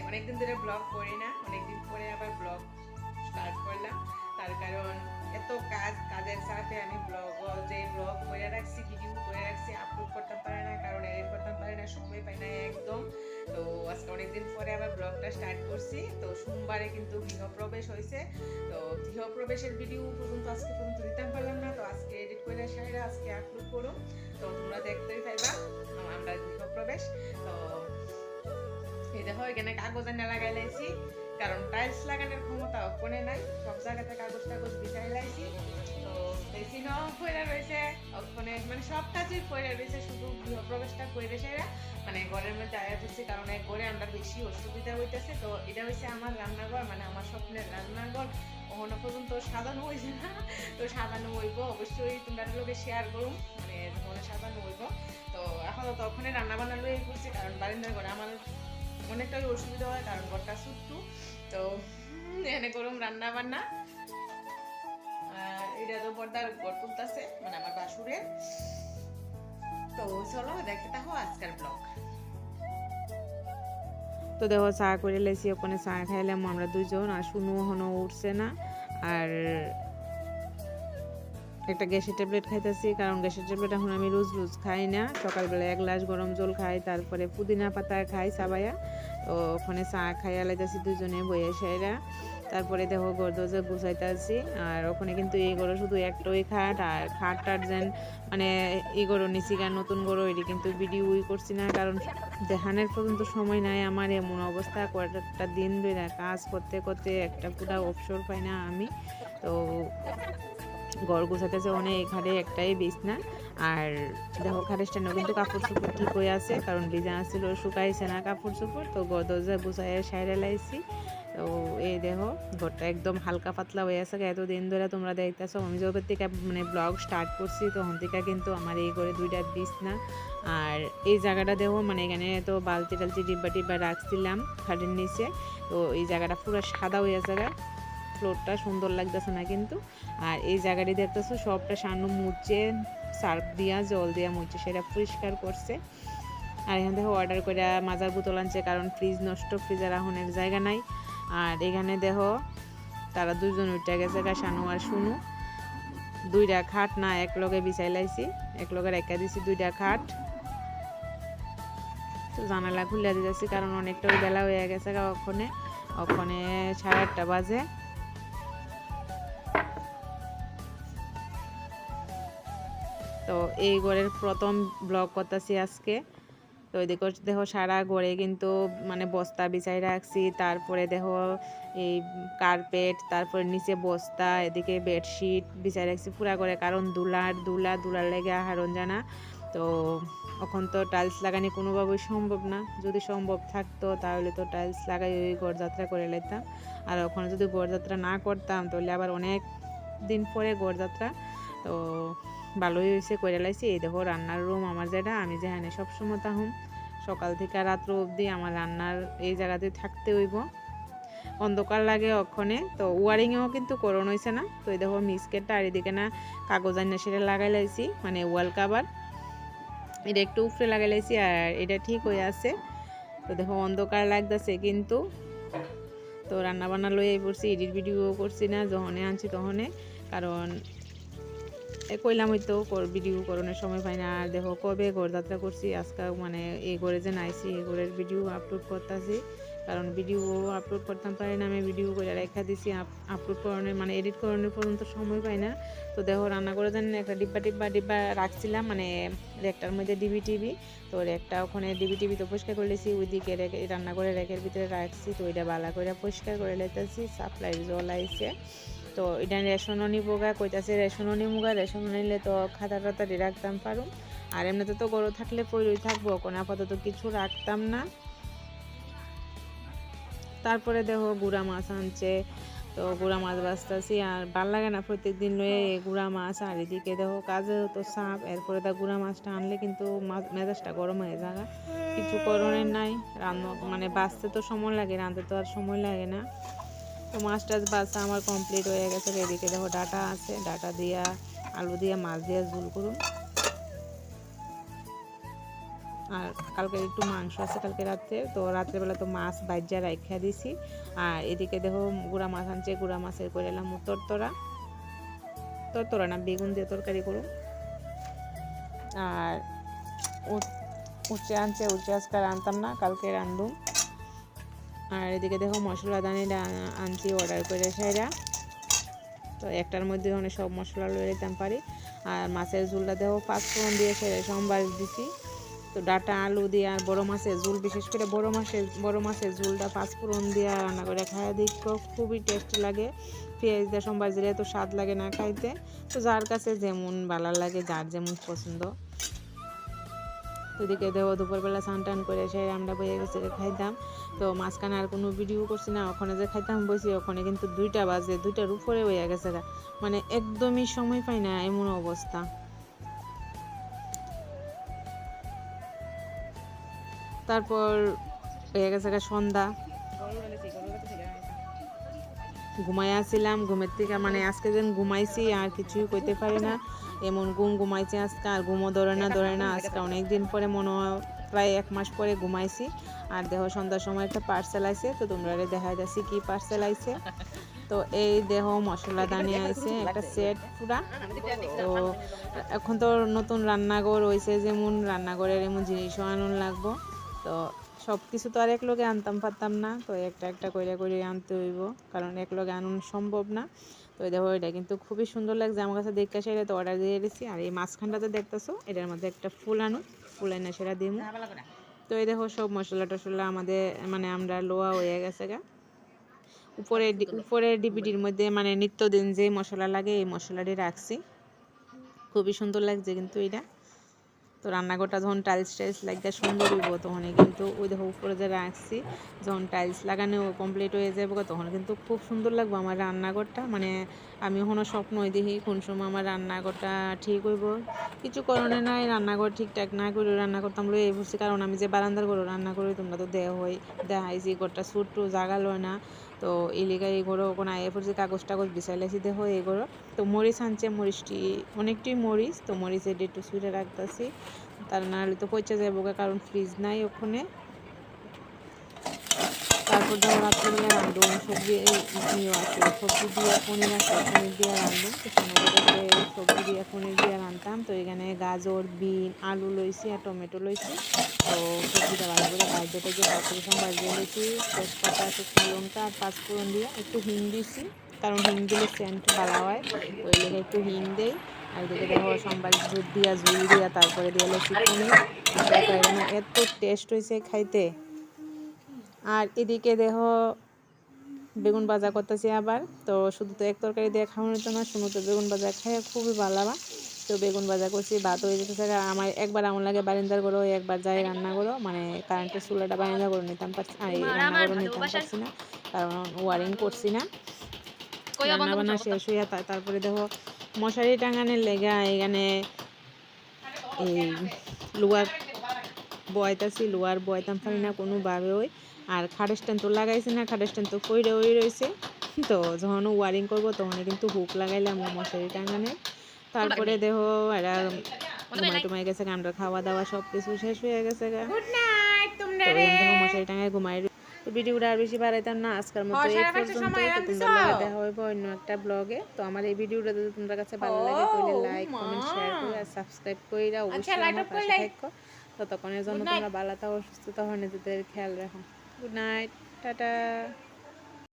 অনেকদিন ধরে ব্লগ করি না, অনেকদিন পরে আবার ব্লগ স্টার্ট করলাম। তার কারণ এত কাজের চাপে আমি ব্লগ করে রাখছি, ভিডিও করে রাখছি, আপলোড করতে পারি না, কারণ এডিট করতে পারি না, সময় পাই না একদম। তো আজকে অনেকদিন পরে আবার ব্লগটা স্টার্ট করছি। তো সোমবারে কিন্তু গৃহপ্রবেশ হয়েছে। তো গৃহপ্রবেশের ভিডিও পর্যন্ত আজকে পর্যন্ত দিতে পারলাম না। তো আজকে এডিট করে সাইরা আজকে আপলোড করুন। তো তোমরা দেখতেই পাইবা আমরা গৃহপ্রবেশ। তো এই দেখো এখানে কাগজ এনে লাগাই লাইছি, কারণ টাইলস লাগানোর ক্ষমতা ওখানে নাই। সব জায়গাতে কাগজ টাগজ বিছাই লাইছি। তো বেসিনও পড়ে রয়েছে ওখানে, মানে সব কাজই পড়ে রয়েছে, শুধু গৃহপ্রবেশটা করে সেরা মানে ঘরের মধ্যে আয়া পড়ছি, কারণ এক ঘরে আমরা বেশি অসুবিধা হইতেছে। তো এটা হচ্ছে আমার রান্নাঘর, মানে আমার স্বপ্নের রান্নাঘর। কখনো পর্যন্ত সাজানো হয়েছে না, তো সাজানো হইব অবশ্যই তোমরা লোকে শেয়ার করুন, মানে যখন সাজানো হইব। তো আপাতত ওখানে রান্না বান্না লয়ে করছি, কারণ বারিন্দার ঘরে আমার অনেকটাই অসুবিধা হয়, কারণ ঘরটা ছোট্ট। তো এখানে করুম রান্না বান্না। এটা তো বর্দার ঘর তুলতেছে, মানে আমার বাসুরের। তো চলো দেখতে থাকো আজকের ব্লগ। তো দেখো চা করে লেছি, ওখানে চা খাইলাম আমরা দুজন, আর শুনু হনো উঠছে না। আর একটা গ্যাসের ট্যাবলেট খাইতেছি, কারণ গ্যাসের ট্যাবলেট এখন আমি রোজ রোজ খাই না। সকালবেলা এক গ্লাস গরম জল খাই, তারপরে পুদিনা পাতা খাই চাবাইয়া। তো ওখানে চা খাইয়া লাইতেছি দুজনে বইয়ে সাইরা। তারপরে দেখো ঘর দরজা গুছাইতেছি। আর ওখানে কিন্তু এই গরো শুধু একটাই খাট, আর খাটটার যেন মানে এই গরো নিচি গান নতুন গরো এটি কিন্তু ভিডিও করছি না, কারণ দেখানোর পর্যন্ত সময় নাই আমার। এমন অবস্থা, কয়েকটা দিন ধরে কাজ করতে করতে একটা পুরা অবসর পাই না আমি। তো ঘর গোছাতেছে অনেক, ঘাটে একটাই বিছনা। আর দেখো খাটের স্ট্যান্ডও কিন্তু কাপড় চোপড় ঠিক হয়ে আছে, কারণ ভিজা আসছিল, শুকাইছে না কাপড় চোপড়। তো ঘর দরজা গুছাই সাইডে লাইছি। তো এই দেখো ঘরটা একদম হালকা পাতলা হয়ে আছে। এতদিন ধরে তোমরা দেখতেছো আমি যবে থেকে মানে ব্লগ স্টার্ট করছি তখন থেকে কিন্তু আমার এই ঘরে দুইটা বিছনা। আর এই জায়গাটা দেখো, মানে এখানে তো বালতি টালতি ডিব্বা টিব্বা রাখছিলাম খাটের নিচে। তো এই জায়গাটা পুরো সাদা হয়ে আছে, ফ্লোরটা সুন্দর লাগতেছে না কিন্তু। আর এই জায়গাটি দেখতেছো সবটা সামনে মুছে, সার্ফ দিয়া জল দিয়া মুছে সেটা পরিষ্কার করছে। আর এখান থেকে অর্ডার করে মাজার বোতল আনছে, কারণ ফ্রিজ নষ্ট, ফ্রিজে রাখনের জায়গা নাই। আর এখানে দেখো তারা দুজন উঠে গেছে, শানু আর শুনু। দুইটা খাট না এক লগে বিছাই লাইছি, এক লগে রেখা দিছি দুইটা খাট। তো জানালা খুলে দিতেছি, কারণ অনেকটা বেলা হয়ে গেছে। ওখানে ওখানে 8:30 বাজে। তো এই ঘরের প্রথম ব্লগ করতেছি আজকে। তো এদিকে দেখো সারা ঘরে কিন্তু মানে বস্তা বিছাই রাখছি, তারপরে দেখো এই কার্পেট, তারপরে নিচে বস্তা, এদিকে বেডশিট বিছাই রাখছি পুরা ঘরে, কারণ দুলার লেগে হারণ জানা। তো এখন তো টাইলস লাগানি কোনোভাবেই সম্ভব না, যদি সম্ভব থাকতো তাহলে তো টাইলস লাগাই ওই গড়যাত্রা করে নিতাম। আর ওখানে যদি গড়যাত্রা না করতাম তাহলে আবার অনেক দিন পরে গড়যাত্রা। তো ভালোই হয়েছে করে লাইছি। এই দেখো রান্নার রুম আমার, যেটা আমি যেখানে সবসময় তাহুম সকাল থেকে রাত্র অবধি আমার রান্নার এই জায়গাতে থাকতে হইব, অন্ধকার লাগে ওখানে। তো ওয়ারিংয়েও কিন্তু করণ হয়েছে না। তো এই দেখো মিসকেটটা আর এদিকে না কাগজ আইনা সেটা লাগাই লাইছি, মানে ওয়াল কাভার এটা একটু উপরে লাগাই লাইছি, আর এটা ঠিক হয়ে আছে। তো দেখো অন্ধকার লাগতেছে কিন্তু। তো রান্না বান্না লইয়াই পড়ছি, এডিট ভিডিও করছি না, যখনে আনছি তখনে, কারণ কইলাম হয়তো ভিডিও করণের সময় পাই না। আর দেখো কবে গড়যাত্রা করছি আজকে, মানে এই ঘরে যে নাইছি এই ঘরের ভিডিও আপলোড করতেছি, কারণ ভিডিও আপলোড করতাম পারি না, আমি ভিডিও করে রেখা দিছি। আপলোড করানোর মানে এডিট করানোর পর্যন্ত সময় পাই না। তো দেখো রান্না করে জানেন একটা ডিব্বা রাখছিলাম, মানে রেকটার মধ্যে ডিবি টিভি। তো রেকটা ওখানে ডিবি টিভি তো পরিষ্কার করে লেছি, ওইদিকে রান্না করে রেকের ভিতরে রাখছি। তো ওইটা বালা করে পরিষ্কার করে লেতেছি, সাপ্লাই জল আইছে। তো এটা রেশনও নিবোগা কইতাছে, রেশনও নিমুগা, রেশন নিলে তো খাতা টাতারি রাখতাম পারুম। আর এমনিতে তো গরু থাকলে পইরই থাকবো, কোনো আপাতত কিছু রাখতাম না। তারপরে দেখো গুড়া মাছ আনছে, তো গুড়া মাছ বাঁচতেছি। আর ভাল লাগে না প্রত্যেক দিন লয়ে গুড়া মাছ, আর এদিকে দেখো কাজেও তো চাপ, এরপরে তা গুড়া মাছটা আনলে কিন্তু মেজাজটা গরম হয়ে যায়, কিছু করণের নাই। রান্না মানে বাঁচতে তো সময় লাগে, রাঁধতে তো আর সময় লাগে না। তো মাছ টাছ বাছা আমার কমপ্লিট হয়ে গেছে। এদিকে দেখো ডাটা আছে, ডাটা দিয়া আলু দিয়া মাছ দিয়া ঝোল করুন। আর কালকে একটু মাংস আছে কালকে রাত্রে, তো রাত্রেবেলা তো মাছ ভাজ্যা রাইখা দিছি। আর এদিকে দেখো গুঁড়া মাছ আনছে, গুঁড়া মাছের করে এলাম তরতরা না বেগুন দিয়ে তরকারি করুন। আর উচ্ছে আনছে, উচ্ছে আজকে রানতাম না, কালকে রান্ধুম। আর এদিকে দেখো মশলা দানি আনছি অর্ডার করে সেরা, তো একটার মধ্যে অনেক সব মশলা লয়ে দিতাম পারি। আর মাছের ঝুলটা দেখো 5 ফোড়ন দিয়ে সেরে সোমবার দিছি। তো ডাটা আলু দিয়ে আর বড় মাছের ঝুল, বিশেষ করে বড় মাছের ঝুলটা 5 ফোড়ন দিয়ে রান্না করে খাওয়া দেখো খুবই টেস্ট লাগে। পেঁয়াজ দিয়ে সোমবার দিলে তো স্বাদ লাগে না খাইতে, তো যার কাছে যেমন ভালো লাগে, যার যেমন পছন্দ। এদিকে দেখো দুপুরবেলা স্নান টান করে এসে আমরা বইয়ে গেছে খাইতাম। তো মাঝখানে আর কোনো ভিডিও করছি না, ওখানে যে খাইতাম বসি ওখানে কিন্তু 2টা বাজে, 2টার উপরে হয়ে গেছে, মানে একদমই সময় পাই না এমন অবস্থা। তারপর হয়ে গেছে সন্ধ্যা, ঘুমাই আসছিলাম, ঘুমের থেকে মানে আজকে যেন ঘুমাইছি আর কিছুই কইতে পারি না, এমন ঘুমাইছি আজকে, আর ঘুমও ধরে না আজকে অনেকদিন পরে, মনে হয় প্রায় 1 মাস পরে ঘুমাইছি। আর দেহ সন্ধ্যার সময় একটা পার্সেল আইছে, তো তোমরা দেখা যাচ্ছে কি পার্সেল আইছে। তো এই দেহ মশলা দানি আইছে একটা সেট পুরা। তো এখন তো নতুন রান্নাঘর হয়েছে, যেমন রান্নাঘরের এমন জিনিসও আনন লাগবো, তো সব কিছু তো আর এক লগে আনতাম পারতাম না, তো একটা একটা করে আনতে হইব, কারণ এক লগে আনুন সম্ভব না। তো দেখো এটা কিন্তু খুবই সুন্দর লাগছে আমার কাছে দেখতে, সেটা তো অর্ডার দিয়ে দিয়েছি। আর এই মাঝখানটাতে দেখতেছো এটার মধ্যে একটা ফুল এনে সেটা দিব। তো এই দেখো সব মশলা টশলা আমাদের মানে আমরা লোয়া হয়ে গেছে গা। উপরের ডিবিটির মধ্যে মানে নিত্যদিন যে মশলা লাগে এই মশলাটি রাখছি, খুবই সুন্দর লাগছে কিন্তু এটা। তো রান্নাঘরটা যখন টাইলস লাগতে সুন্দর হইব, তখন কিন্তু ওই দেখো উপরে যে রাখছি, যখন টাইলস লাগানো কমপ্লিট হয়ে যাবে তখন কিন্তু খুব সুন্দর লাগবে আমার রান্নাঘরটা। মানে আমি এখনও স্বপ্নই দেখি কোন সময় আমার রান্নাঘরটা ঠিক হইব। কিছু করণে নাই, রান্নাঘর ঠিকঠাক না করে রান্না করতাম লই এই বুঝছি, কারণ আমি যে বারান্দার ঘরে রান্না করি তোমরা তো দেখাইছি ঘরটা ছোট্ট জাগা লয় না। তো এলিকা এই ঘরে ওখানে আইয়ে পড়ছি, কাগজ টাগজ বিছাইলেছি দেখো এই ঘরে। তো মরিচ আনছে, মরিচটি অনেকটাই মরিচ, তো মরিচের একটু সুইটে রাখতেছি, তার না হলে তো পচে যাবো, কারণ ফ্রিজ নাই ওখানে। তারপর ধরো রাত্রিবেলা রান্ধুন সবজি আছে, সবজি দিয়ে পনির আছে, পনির দিয়ে রান্ধুন। তো সবজি দিয়ে পনির দিয়ে রান্ধতাম। তো এখানে গাজর, বিন, আলু লইছি আর টমেটো লইছি। তো সবজিটা ভালো করে ভাজতে গিয়ে বাজিয়ে লইছি, তেজপাতা, শুকনো লঙ্কা আর 5 ফোড়ন দিয়ে একটু হিং দিছি, কারণ হিং দিলে সেন্ট ভালো হয়, ওই লেগে একটু হিং দেই। আর এদিকে দেখো সোমবার দুধ দিয়া ঝুল দিয়া তারপরে দিয়ে লইছি পনির, এত টেস্ট হয়েছে খাইতে। আর এদিকে দেখো বেগুন ভাজা করতেছি আবার, তো শুধু তো এক তরকারি দিয়ে খাওয়ানো হতো না, শুনো তো বেগুন ভাজা খাইয়ে খুবই ভালো লাগে। তো বেগুন ভাজা করছি, ভাত হয়ে যেতেছে। আমার একবার এমন লাগে বারিন্দার করো, একবার যাই রান্না করো, মানে কারেন্টের চুলাটা বারিন্দা করে নিতাম পারছি, আর এই রান্না করে নিতাম পারছি না, কারণ ওয়ারিং করছি না। রান্না বান্না শেষ হইয়া তারপরে দেখো মশারি টাঙানোর লেগা এখানে এই লোয়ার বয়তাম পারি না কোনোভাবে ওই। আর খাটের স্ট্যান্ড তো লাগাইছি না, খাটের স্ট্যান্ড তো পইরে ওই রয়েছে। তো যখন ওয়ারিং করবো তখন কিন্তু হুক লাগাইলাম মশারি টাঙানে। তারপরে দেখো এরা ঘুমাই গেছে, আমরা খাওয়া দাওয়া সব কিছু শেষ হয়ে গেছে গা। তো দেখো মশারি টাঙায় ঘুমাই। তো ভিডিওটা আর বেশি বাড়াইতাম না, আজকের মতো এই পর্যন্ত। তোমরা দেখা হইব অন্য একটা ব্লগে। তো আমার এই ভিডিওটা যদি তোমাদের কাছে ভালো লাগে তাহলে লাইক, কমেন্ট, শেয়ার করে আর সাবস্ক্রাইব কইরা অবশ্যই আমার পাশে থাকো। ততক্ষণের জন্য তোমরা ভালো থাকো, সুস্থ থাকো, নিজেদের খেয়াল রাখো। Good night, tata.